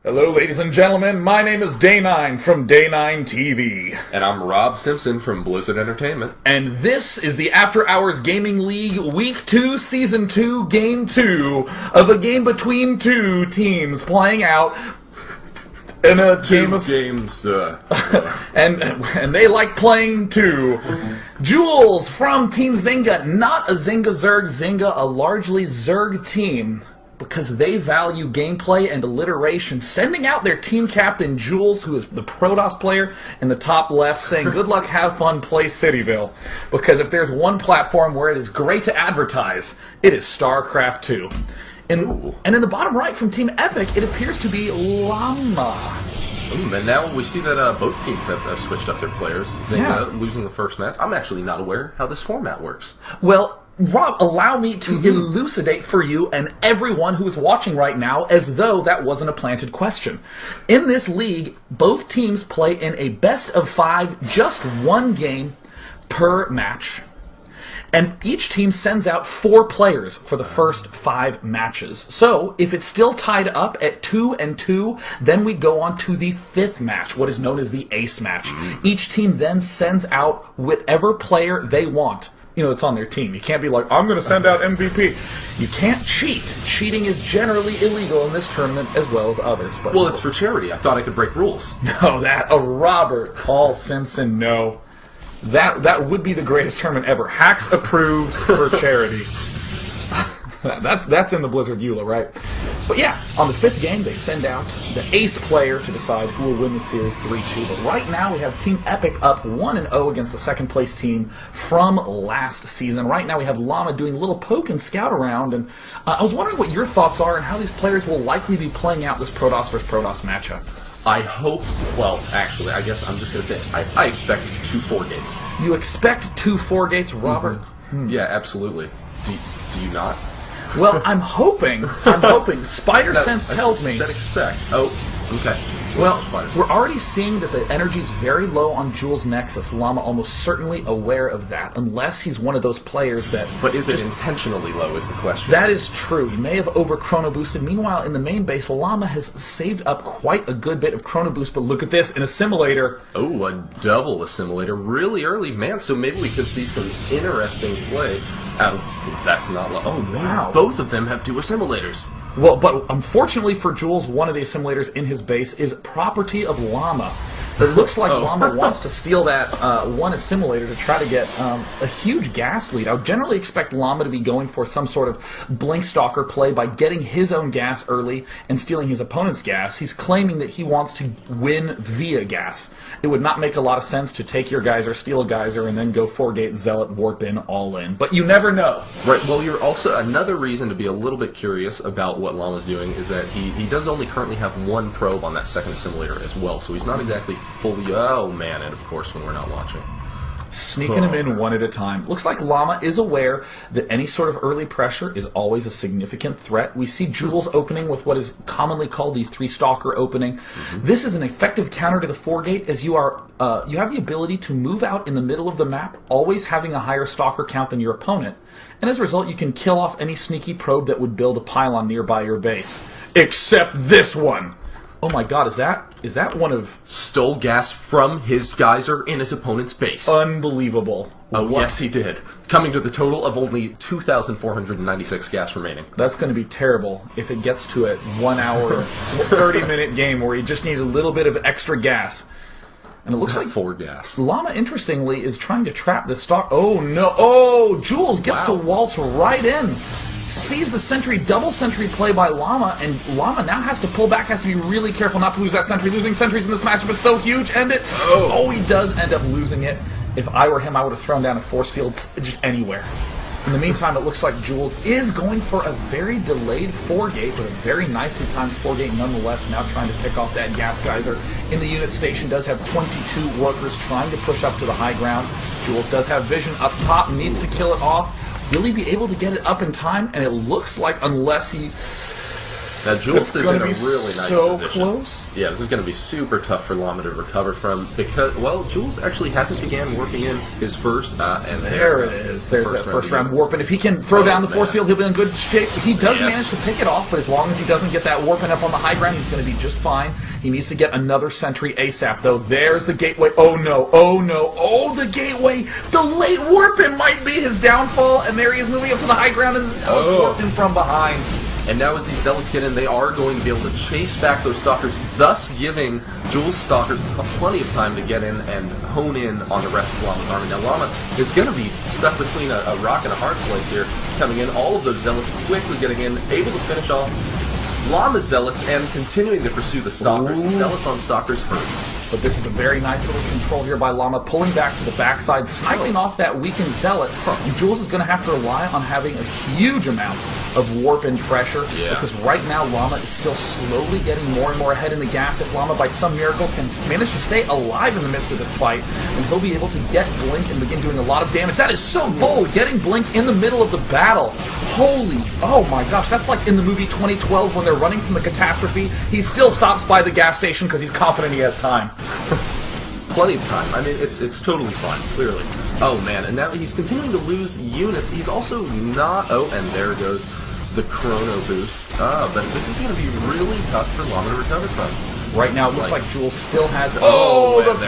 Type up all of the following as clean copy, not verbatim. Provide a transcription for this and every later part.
Hello, ladies and gentlemen. My name is Day9 from Day9 TV. And I'm Rob Simpson from Blizzard Entertainment. And this is the After Hours Gaming League Week 2, Season 2, Game 2 of a game between two teams playing out in a game of games. and they like playing too. Jules from Team Zynga, not a Zynga-Zerg. Zynga, a largely Zerg team, because they value gameplay and alliteration, sending out their team captain, Jules, who is the Protoss player in the top left, saying, good luck, have fun, play Cityville. Because if there's one platform where it is great to advertise, it is StarCraft 2. And in the bottom right from Team Epic, it appears to be Llama. And now we see that both teams have switched up their players. Zynga losing the first match. I'm actually not aware how this format works. Well, Rob, allow me to elucidate for you and everyone who is watching right now as though that wasn't a planted question. In this league, both teams play in a best of 5, just one game per match. And each team sends out 4 players for the first 5 matches. So, if it's still tied up at 2-2, then we go on to the 5th match, what is known as the ace match. Each team then sends out whatever player they want. You know, it's on their team. You can't be like, I'm going to send out MVP. You can't cheat. Cheating is generally illegal in this tournament as well as others. But well, it's for charity. I thought I could break rules. No, Robert Paul Simpson, no. That would be the greatest tournament ever. Hacks approved for charity. That's in the Blizzard EULA, right? But yeah, on the 5th game, they send out the ace player to decide who will win the series 3-2. But right now, we have Team Epic up 1-0 against the second-place team from last season. Right now, we have Llama doing a little poke and scout around. And I was wondering what your thoughts are and how these players will likely be playing out this Protoss versus Protoss matchup. I hope, well, actually, I guess I'm just going to say, I expect 2 4-gates. You expect 2 4-gates, Robert? Yeah, absolutely. Do you not? Well, I'm hoping. Spider Sense tells me. Said expect. Oh, okay. Well, we're already seeing that the energy's very low on Jules' Nexus. Llama almost certainly aware of that, unless he's one of those players that... But is it intentionally low is the question. That is true. He may have over-chrono boosted. Meanwhile, in the main base, Llama has saved up quite a good bit of chrono boost, but look at this, in Assimilator. Oh, a double Assimilator really early. Man, so maybe we could see some interesting play out of... That's not low. Oh, wow. Both of them have 2 Assimilators. Well, but unfortunately for Jules, one of the Assimilators in his base is property of Llama. It looks like Llama wants to steal that one Assimilator to try to get a huge gas lead. I would generally expect Llama to be going for some sort of Blink Stalker play by getting his own gas early and stealing his opponent's gas. He's claiming that he wants to win via gas. It would not make a lot of sense to take your geyser, steal a geyser, and then go 4-gate Zealot, warp in, all in. But you never know. Right, well, you're also... Another reason to be a little bit curious about what Llama's doing is that he does only currently have 1 probe on that second Assimilator as well, so he's not exactly fully... Oh, man, and of course when we're not watching. Sneaking him in one at a time. Looks like Llama is aware that any sort of early pressure is always a significant threat. We see Jules opening with what is commonly called the 3-stalker opening. This is an effective counter to the 4-gate, as you have the ability to move out in the middle of the map, always having a higher stalker count than your opponent. And as a result, you can kill off any sneaky probe that would build a pylon nearby your base. Except this one! Oh my god, is that one of... Stole gas from his geyser in his opponent's base. Unbelievable. Oh, yes, he did. Coming to the total of only 2,496 gas remaining. That's going to be terrible if it gets to a 1 hour, 30-minute game where he just needed a little bit of extra gas. And it looks like 4 gas. Llama, interestingly, is trying to trap this stalk. Oh, no. Oh, Jules gets to waltz right in. Sees the sentry, double sentry play by Llama, and Llama now has to pull back, has to be really careful not to lose that sentry. Losing sentries in this matchup is so huge, and he does end up losing it. If I were him, I would have thrown down a force field just anywhere. In the meantime, it looks like Jules is going for a very delayed 4-gate, but a very nicely timed 4-gate nonetheless, now trying to pick off that gas geyser. In the unit station, does have 22 workers trying to push up to the high ground. Jules does have vision up top, needs to kill it off. Will he be able to get it up in time? And it looks like unless he... Now, Jules is in a really nice so position. Close. Yeah, this is going to be super tough for Llama to recover from because, well, Jules actually hasn't began working in his first, and there it is. There's that first round warp, and if he can throw down the force field, he'll be in good shape. He does manage to pick it off, but as long as he doesn't get that warping up on the high ground, he's going to be just fine. He needs to get another sentry ASAP, though. There's the gateway. Oh, no. Oh, no. Oh, the gateway. The late warping might be his downfall, and there he is moving up to the high ground, and Zealot's warping from behind. And now as these Zealots get in, they are going to be able to chase back those Stalkers, thus giving Jules' Stalkers plenty of time to get in and hone in on the rest of Llama's army. Now Llama is going to be stuck between a rock and a hard place here, coming in. All of those Zealots quickly getting in, able to finish off Llama's Zealots and continuing to pursue the Stalkers. Zealots on Stalkers hurt. But this is a very nice little control here by Llama, pulling back to the backside, sniping off that weakened Zealot. And Jules is going to have to rely on having a huge amount of warp and pressure, because right now Llama is still slowly getting more and more ahead in the gas. If Llama, by some miracle, can manage to stay alive in the midst of this fight, then he'll be able to get Blink and begin doing a lot of damage. That is so bold, getting Blink in the middle of the battle. Holy, oh my gosh, that's like in the movie 2012 when they're running from the catastrophe. He still stops by the gas station because he's confident he has time. Plenty of time. I mean, it's totally fine, clearly. Oh, man, and now he's continuing to lose units. He's also not... Oh, and there goes the Chrono Boost. But this is going to be really tough for Llama to recover from. Right now, it looks like Jules still has... the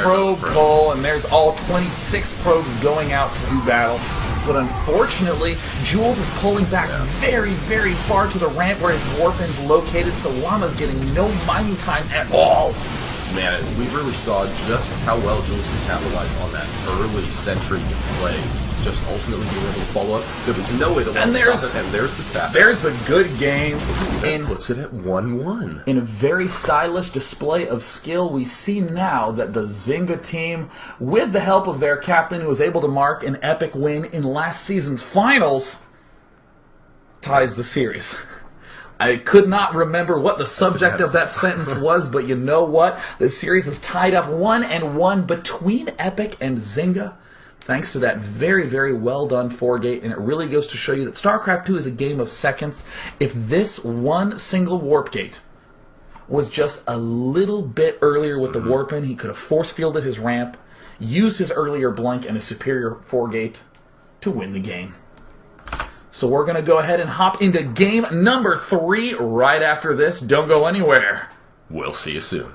probe pull, and there's all 26 probes going out to do battle. But unfortunately, Jules is pulling back very, very far to the ramp where his warpin's located, so Llama's getting no mining time at all. Man, we really saw just how well Jules can capitalize on that early sentry play. Just ultimately being able to follow up. There was no way to let him stop it, and there's the tap. There's the good game. And puts it at 1-1. In a very stylish display of skill, we see now that the Zynga team, with the help of their captain who was able to mark an epic win in last season's finals, ties the series. I could not remember what the subject of that sentence was, but you know what? The series is tied up 1-1 between Epic and Zynga, thanks to that very, very well done 4-gate, and it really goes to show you that StarCraft 2 is a game of seconds. If this one single warp gate was just a little bit earlier with the warp in, he could have force-fielded his ramp, used his earlier blink and his superior 4-gate to win the game. So we're going to go ahead and hop into game number 3 right after this. Don't go anywhere. We'll see you soon.